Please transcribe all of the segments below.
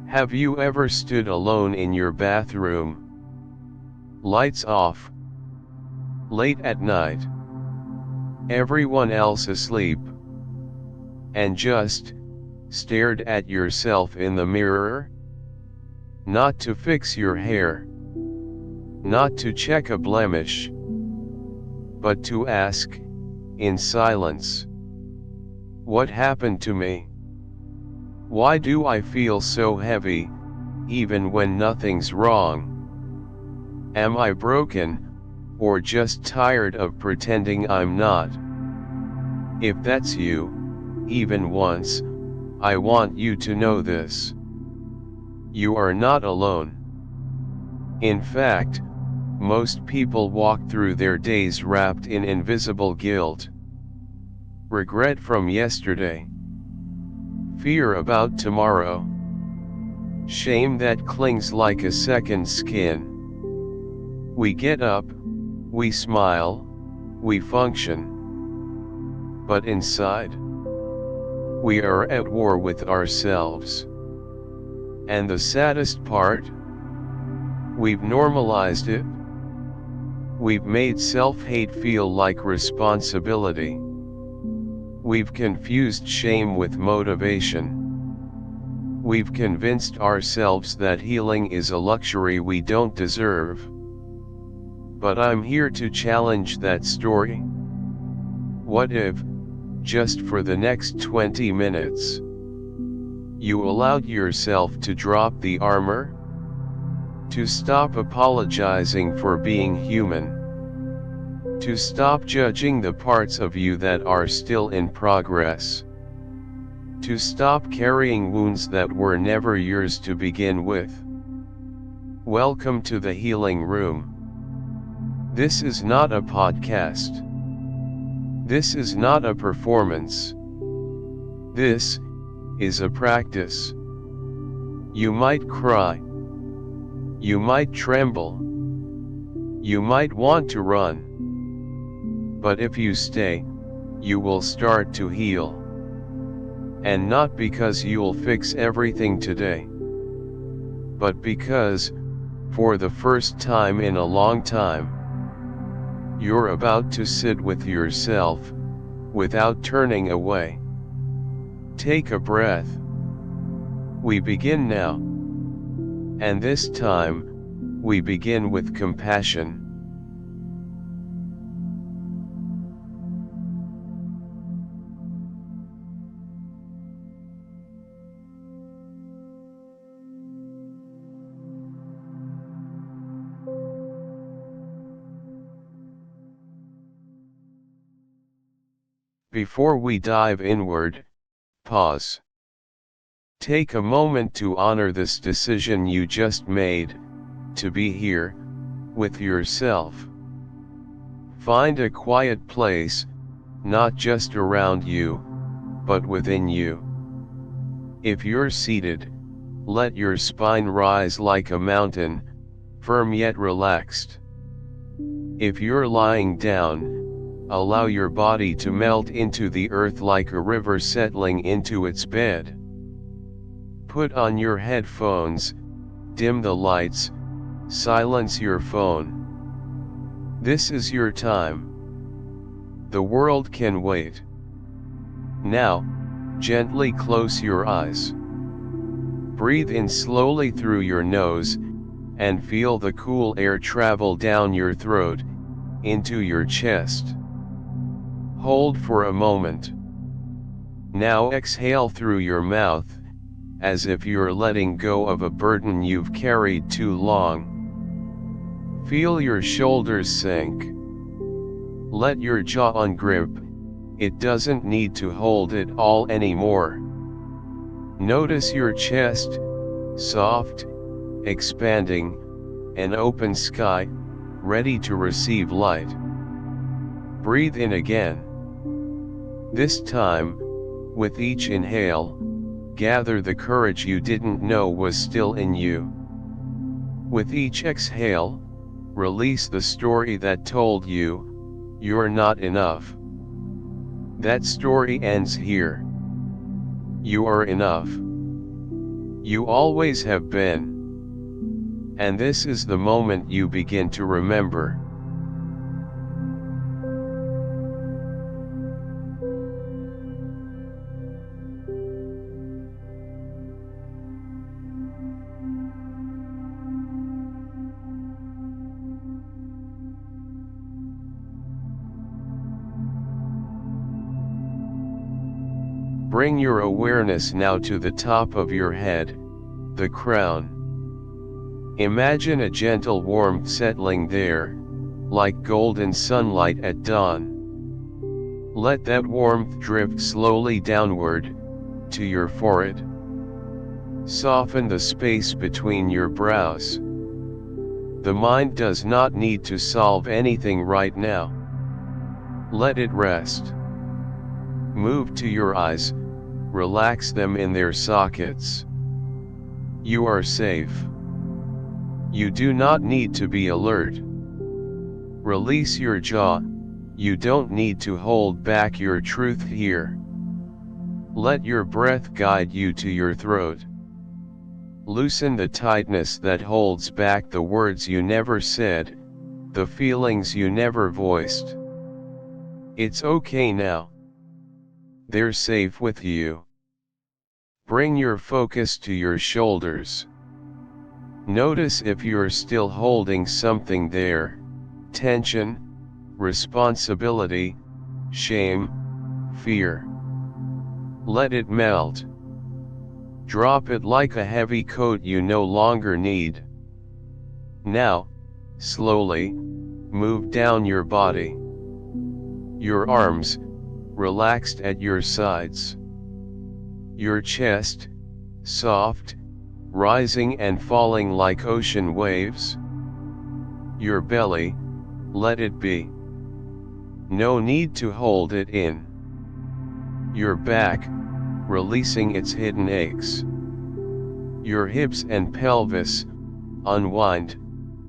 Have you ever stood alone in your bathroom? Lights off. Late at night. Everyone else asleep. And just stared at yourself in the mirror? Not to fix your hair. Not to check a blemish. But to ask, in silence, what happened to me? Why do I feel so heavy, even when nothing's wrong? Am I broken, or just tired of pretending I'm not? If that's you, even once, I want you to know this. You are not alone. In fact, most people walk through their days wrapped in invisible guilt. Regret from yesterday. Fear about tomorrow. Shame that clings like a second skin. We get up, we smile, we function. But inside, we are at war with ourselves. And the saddest part? We've normalized it. We've made self-hate feel like responsibility. We've confused shame with motivation. We've convinced ourselves that healing is a luxury we don't deserve. But I'm here to challenge that story. What if, just for the next 20 minutes, you allowed yourself to drop the armor? To stop apologizing for being human? To stop judging the parts of you that are still in progress? To stop carrying wounds that were never yours to begin with? Welcome to the healing room. This is not a podcast. This is not a performance. This is a practice. You might cry. You might tremble. You might want to run. But if you stay, you will start to heal. And not because you'll fix everything today, but because, for the first time in a long time, you're about to sit with yourself, without turning away. Take a breath. We begin now. And this time, we begin with compassion. Before we dive inward, pause. Take a moment to honor this decision you just made, to be here, with yourself. Find a quiet place, not just around you, but within you. If you're seated, let your spine rise like a mountain, firm yet relaxed. If you're lying down, allow your body to melt into the earth like a river settling into its bed. Put on your headphones, dim the lights, silence your phone. This is your time. The world can wait. Now, gently close your eyes. Breathe in slowly through your nose, and feel the cool air travel down your throat, into your chest. Hold for a moment. Now exhale through your mouth, as if you're letting go of a burden you've carried too long. Feel your shoulders sink. Let your jaw ungrip, it doesn't need to hold it all anymore. Notice your chest, soft, expanding, an open sky, ready to receive light. Breathe in again. This time, with each inhale, gather the courage you didn't know was still in you. With each exhale, release the story that told you, you're not enough. That story ends here. You are enough. You always have been. And this is the moment you begin to remember. Bring your awareness now to the top of your head, the crown. Imagine a gentle warmth settling there, like golden sunlight at dawn. Let that warmth drift slowly downward, to your forehead. Soften the space between your brows. The mind does not need to solve anything right now. Let it rest. Move to your eyes, relax them in their sockets. You are safe. You do not need to be alert. Release your jaw, you don't need to hold back your truth here. Let your breath guide you to your throat. Loosen the tightness that holds back the words you never said, the feelings you never voiced. It's okay now. They're safe with you. Bring your focus to your shoulders. Notice if you're still holding something there, tension, responsibility, shame, fear. Let it melt. Drop it like a heavy coat you no longer need. Now, slowly, move down your body. Your arms, relaxed at your sides. Your chest, soft, rising and falling like ocean waves. Your belly, let it be. No need to hold it in. Your back, releasing its hidden aches. Your hips and pelvis, unwind,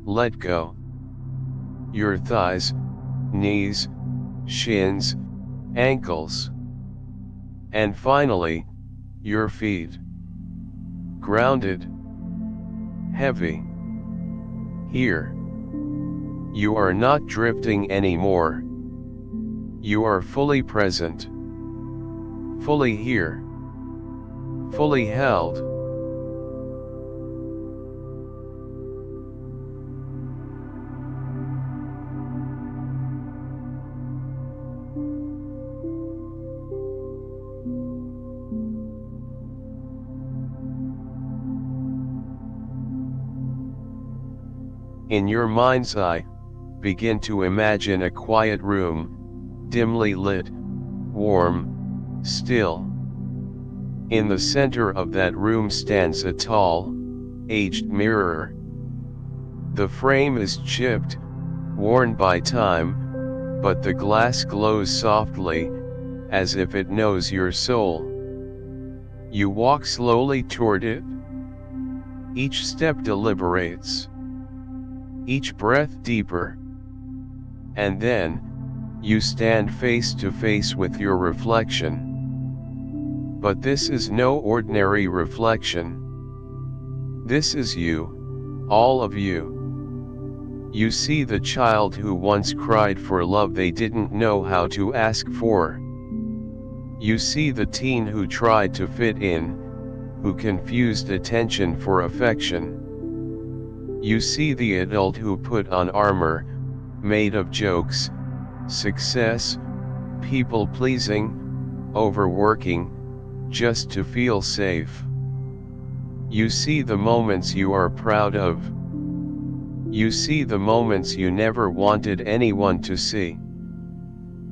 let go. Your thighs, knees, shins, ankles. And finally, your feet. Grounded. Heavy. Here. You are not drifting anymore. You are fully present. Fully here. Fully held. In your mind's eye, begin to imagine a quiet room, dimly lit, warm, still. In the center of that room stands a tall, aged mirror. The frame is chipped, worn by time, but the glass glows softly, as if it knows your soul. You walk slowly toward it. Each step deliberates. Each breath deeper. And then, you stand face to face with your reflection. But this is no ordinary reflection. This is you, all of you. You see the child who once cried for love they didn't know how to ask for. You see the teen who tried to fit in, who confused attention for affection. You see the adult who put on armor, made of jokes, success, people-pleasing, overworking, just to feel safe. You see the moments you are proud of. You see the moments you never wanted anyone to see.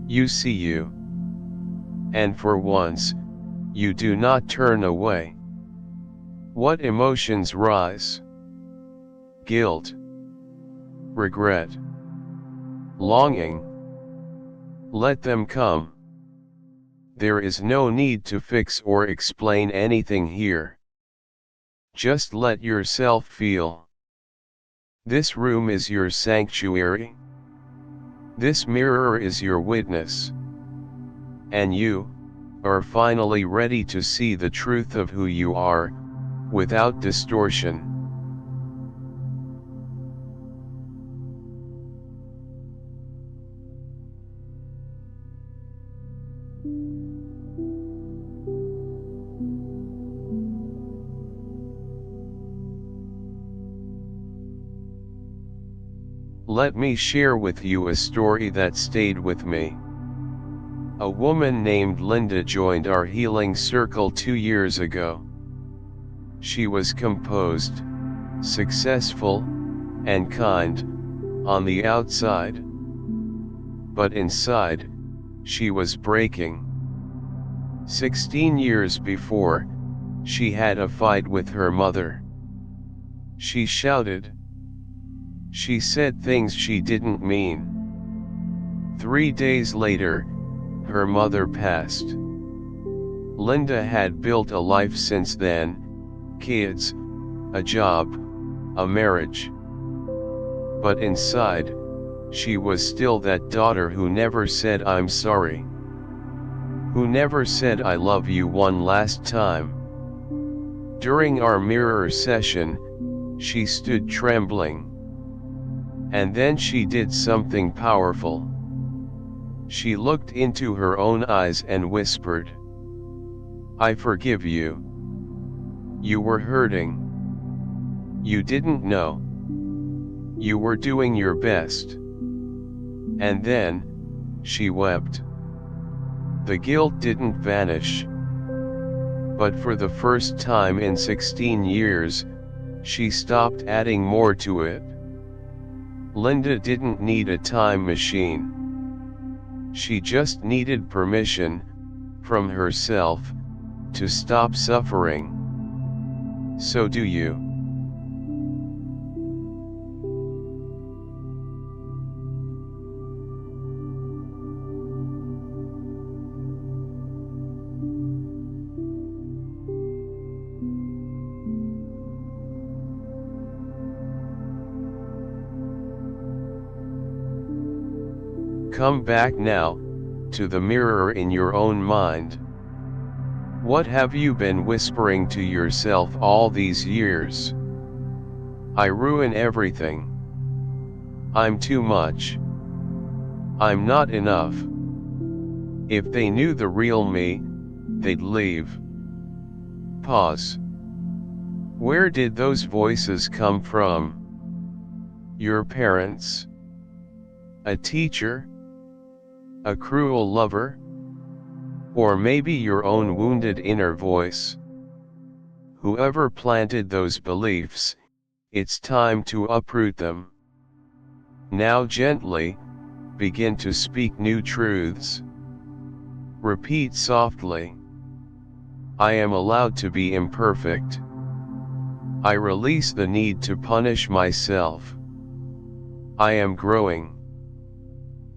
You see you. And for once, you do not turn away. What emotions rise? Guilt, regret, longing. Let them come. There is no need to fix or explain anything here. Just let yourself feel. This room is your sanctuary. This mirror is your witness. And you are finally ready to see the truth of who you are, without distortion. Let me share with you a story that stayed with me. A woman named Linda joined our healing circle 2 years ago. She was composed, successful, and kind, on the outside. But inside, she was breaking. 16 years before, she had a fight with her mother. She shouted. She said things she didn't mean. 3 days later, her mother passed. Linda had built a life since then, kids, a job, a marriage. But inside, she was still that daughter who never said I'm sorry. Who never said I love you one last time. During our mirror session, she stood trembling. And then she did something powerful. She looked into her own eyes and whispered, I forgive you. You were hurting. You didn't know. You were doing your best. And then, she wept. The guilt didn't vanish. But for the first time in 16 years, she stopped adding more to it. Linda didn't need a time machine. She just needed permission, from herself, to stop suffering. So do you. Come back now, to the mirror in your own mind. What have you been whispering to yourself all these years? I ruin everything. I'm too much. I'm not enough. If they knew the real me, they'd leave. Pause. Where did those voices come from? Your parents? A teacher? A cruel lover? Or maybe your own wounded inner voice? Whoever planted those beliefs, it's time to uproot them. Now gently, begin to speak new truths. Repeat softly. I am allowed to be imperfect. I release the need to punish myself. I am growing.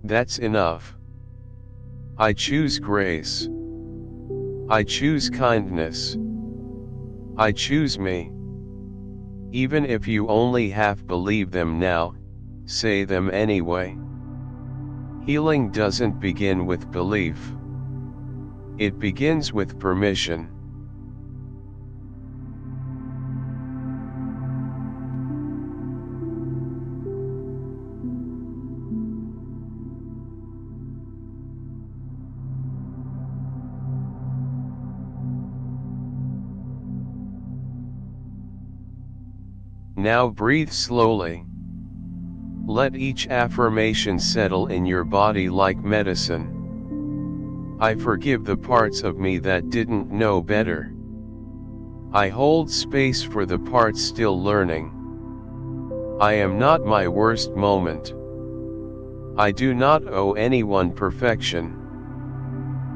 That's enough. I choose grace. I choose kindness. I choose me. Even if you only half believe them now, say them anyway. Healing doesn't begin with belief. It begins with permission. Now breathe slowly. Let each affirmation settle in your body like medicine. I forgive the parts of me that didn't know better. I hold space for the parts still learning. I am not my worst moment. I do not owe anyone perfection.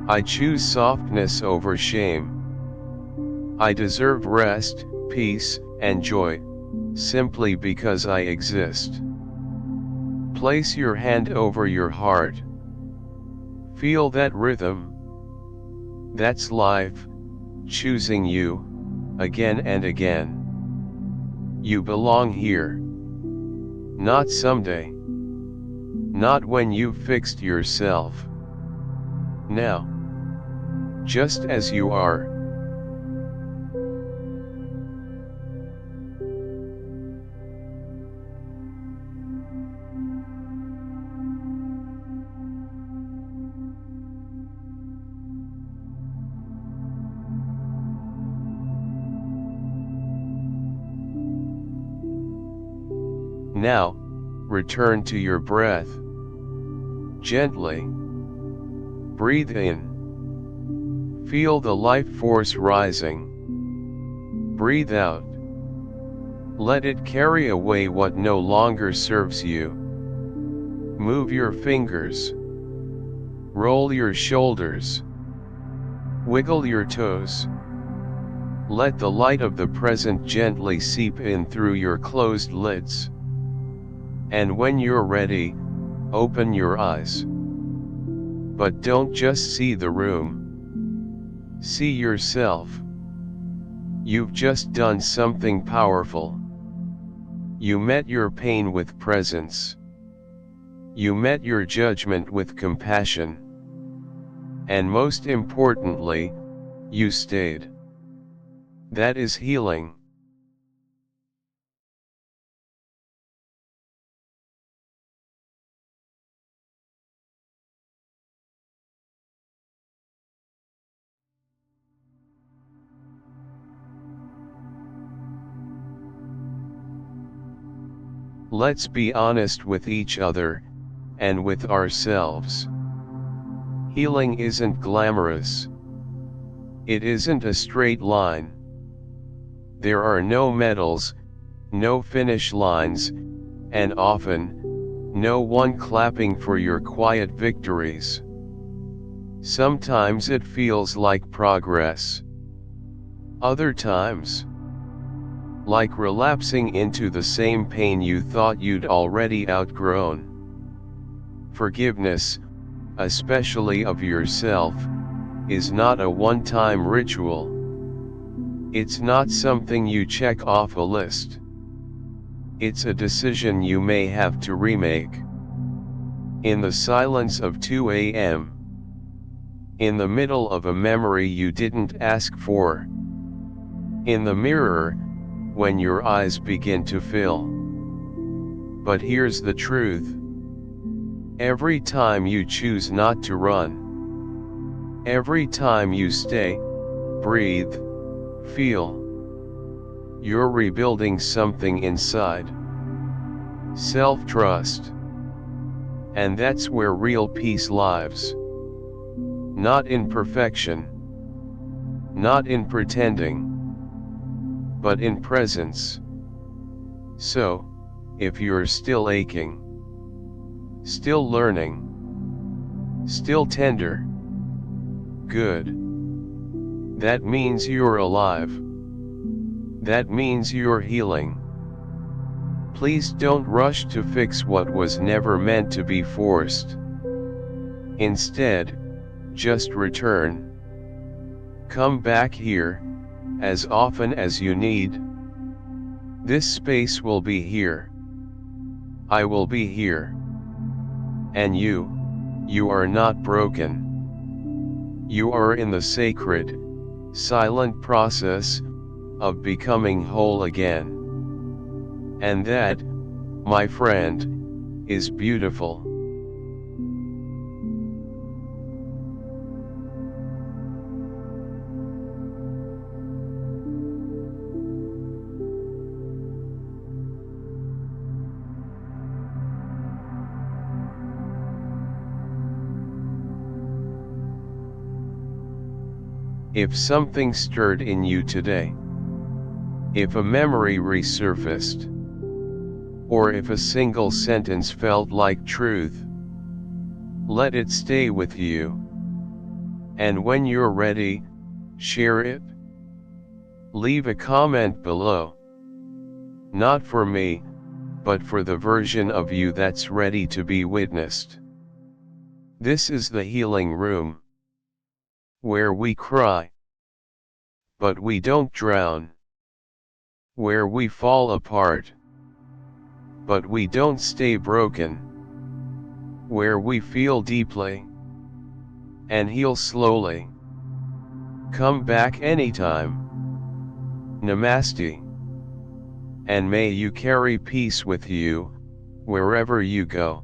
I choose softness over shame. I deserve rest, peace, and joy, simply because I exist. Place your hand over your heart. Feel that rhythm. That's life, choosing you, again and again. You belong here. Not someday. Not when you've fixed yourself. Now. Just as you are. Now, return to your breath. Gently. Breathe in. Feel the life force rising. Breathe out. Let it carry away what no longer serves you. Move your fingers. Roll your shoulders. Wiggle your toes. Let the light of the present gently seep in through your closed lids. And when you're ready, open your eyes. But don't just see the room. See yourself. You've just done something powerful. You met your pain with presence. You met your judgment with compassion. And most importantly, you stayed. That is healing. Let's be honest with each other, and with ourselves. Healing isn't glamorous. It isn't a straight line. There are no medals, no finish lines, and often, no one clapping for your quiet victories. Sometimes it feels like progress. Other times, like relapsing into the same pain you thought you'd already outgrown. Forgiveness, especially of yourself, is not a one-time ritual. It's not something you check off a list. It's a decision you may have to remake. In the silence of 2 a.m. In the middle of a memory you didn't ask for. In the mirror, when your eyes begin to fill. But here's the truth. Every time you choose not to run, every time you stay, breathe, feel, you're rebuilding something inside. Self-trust. And that's where real peace lives. Not in perfection. Not in pretending. But in presence. So, if you're still aching, still learning, still tender, good. That means you're alive. That means you're healing. Please don't rush to fix what was never meant to be forced. Instead, just return. Come back here, as often as you need. This space will be here. I will be here. And you are not broken. You are in the sacred, silent process of becoming whole again. And that, my friend, is beautiful. If something stirred in you today, if a memory resurfaced, or if a single sentence felt like truth, let it stay with you. And when you're ready, share it. Leave a comment below. Not for me, but for the version of you that's ready to be witnessed. This is the healing room, where we cry, but we don't drown. Where we fall apart, but we don't stay broken. Where we feel deeply, and heal slowly. Come back anytime. Namaste. And may you carry peace with you, wherever you go.